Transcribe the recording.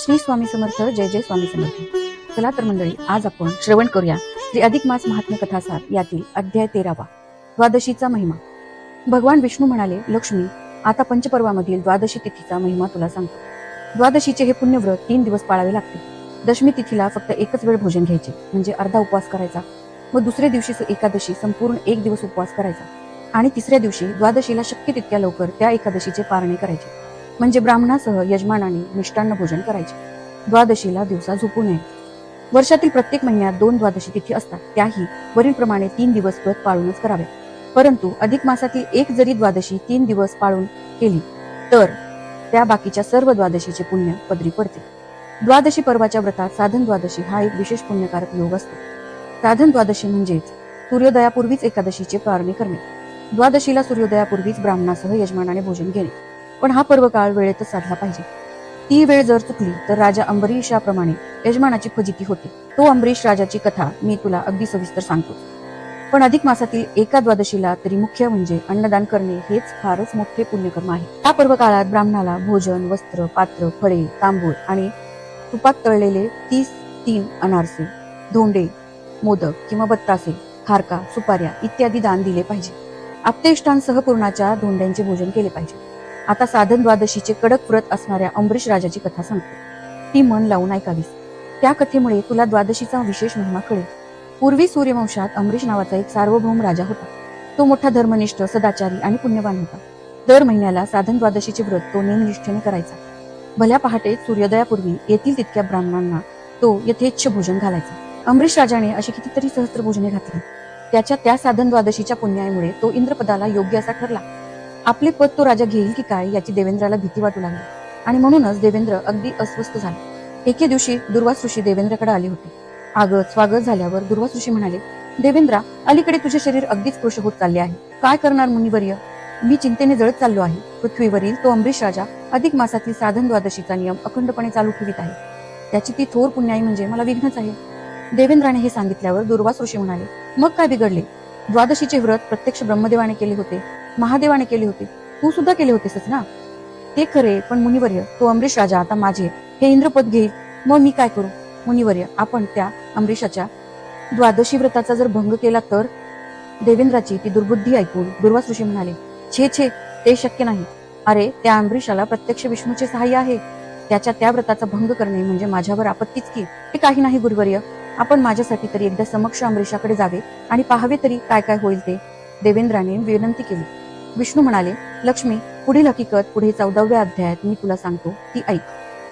श्री स्वामी समर्थ. जय जय स्वामी समर्थ. चला तर मंडळी, आज आपण श्रवण करूया श्री अधिक मास महात्म्य कथासार यातील अध्याय 13वा, द्वादशीचा महिमा. भगवान विष्णू म्हणाले, लक्ष्मी, आता पंचपर्वामधील द्वादशी तिथीचा महिमा तुला सांगतो. द्वादशीचे हे पुण्यव्रत 3 दिवस पाळावे लागते. दशमी तिथीला फक्त एकच वेळ भोजन घ्यायचे, म्हणजे अर्धा उपवास करायचा. मग दुसऱ्या दिवशी एकादशी संपूर्ण 1 दिवस उपवास करायचा. आणि तिसऱ्या दिवशी द्वादशीला शक्य तितक्या लवकर त्या एकादशीचे पारणे करायचे, म्हणजे ब्राह्मणासह यजमानाने मिष्टान्न भोजन करायचे. द्वादशीला दिवसा झोपू नये. वर्षातील प्रत्येक महिन्यात 2 द्वादशी तिथी असतात, त्याही वरीलप्रमाणे 3 दिवस व्रत पाळूनच करावे. परंतु अधिक मासातील एक जरी द्वादशी 3 दिवस पाळून केली तर त्या बाकीच्या सर्व द्वादशीचे पुण्य पदरी पडते. द्वादशी पर्वाच्या व्रतात साधन द्वादशी हा एक विशेष पुण्यकारक योग असतो. साधन द्वादशी म्हणजेच सूर्योदयापूर्वीच एकादशीचे पारणे करणे. द्वादशीला सूर्योदयापूर्वीच ब्राह्मणासह यजमानाने भोजन घेणे. पण हा पर्वकाळ वेळेतच साधला पाहिजे. ती वेळ जर चुकली तर राजा अंबरीशाप्रमाणे यजमानाची फजिती होते. तो अंबरीश राजाची कथा मी तुला अगदी सविस्तर सांगतो. पण अधिक मासातील एका द्वादशीला तरी मुख्य म्हणजे अन्नदान करणे हेच फारच मोठे पुण्यकर्म आहे. या पर्वकाळात ब्राह्मणाला भोजन, वस्त्र, पात्र, फळे, तांबूळ आणि तुपात तळलेले 33 अनारसे, धोंडे, मोदक किंवा बत्तासे, खारका, सुपाऱ्या इत्यादी दान दिले पाहिजे. आप्तेष्टांसह पूर्णाच्या धोंड्यांचे भोजन केले पाहिजे. आता साधन द्वादशीचे कडक व्रत असणाऱ्या अंबरीश राजाची कथा सांगतो. ती मन लावून ऐकावीस. त्या कथेमुळे तुला द्वादशीचा विशेष महिमा कळेल. पूर्वी सूर्यवंशात अंबरीश नावाचा एक सार्वभौम राजा होता. तो मोठा धर्मनिष्ठ, सदाचारी आणि पुण्यवान होता. दर महिन्याला साधन द्वादशीचे व्रत तो नेमनिष्ठेने करायचा. भल्या पहाटे सूर्योदयापूर्वी येथील तितक्या ब्राह्मणांना तो यथेच्छ भोजन घालायचा. अंबरीश राजाने अशी कितीतरी सहस्त्र भोजने घातली. त्याच्या त्या साधन द्वादशीच्या पुण्यामुळे तो इंद्रपदाला योग्य असा ठरला. आपले पद तो राजा घेईल की काय याची देवेंद्राला भीती वाटू लागली आणि म्हणूनच देवेंद्र अगदी अस्वस्थ झाला. एके दिवशी दुर्वास ऋषी देवेंद्राकडे आले होते. आगत स्वागत झाल्यावर दुर्वास ऋषी म्हणाले, देवेंद्रा, अलीकडे तुझे शरीर अगदीच कृश होत चालले आहे. काय करणार मुनिवर्य? मी चिंतेने जळत चाललो आहे. पृथ्वीवरील तो अंबरीश राजा अधिक मासातील साधन द्वादशीचा नियम अखंडपणे चालू ठेवित आहे. त्याची ती थोर पुण्याई म्हणजे मला विघ्नच आहे. देवेंद्राने हे सांगितल्यावर दुर्वास ऋषी म्हणाले, मग काय बिघडले? द्वादशीचे व्रत प्रत्यक्ष ब्रह्मदेवाने केले होते, महादेवाने केले होते, तू सुद्धा केले होतेस ना? ते खरे, पण मुनिवर्य, तो अंबरीश राजा आता माझे हे इंद्रपद घेईल, मग मी काय करू? मुनिवर्य, आपण त्या अंबरीशाच्या द्वादशी व्रताचा जर भंग केला तर? देवेंद्राची ती दुर्बुद्धी ऐकून दुर्वास ऋषी म्हणाले, छे छे, ते शक्य नाही. अरे, त्या अंबरीशाला प्रत्यक्ष विष्णूचे सहाय्य आहे. त्याच्या त्या व्रताचा भंग करणे म्हणजे माझ्यावर आपत्तीच की. ते काही नाही गुरुवर्य, आपण माझ्यासाठी तरी एकदा समक्ष अंबरीशाकडे जावे आणि पाहावे तरी काय काय होईल ते. देवेंद्राने विनंती केली. विष्णू म्हणाले, लक्ष्मी, पुढील हकीकत पुढे 14व्या अध्यायात मी तुला सांगतो, ती ऐक.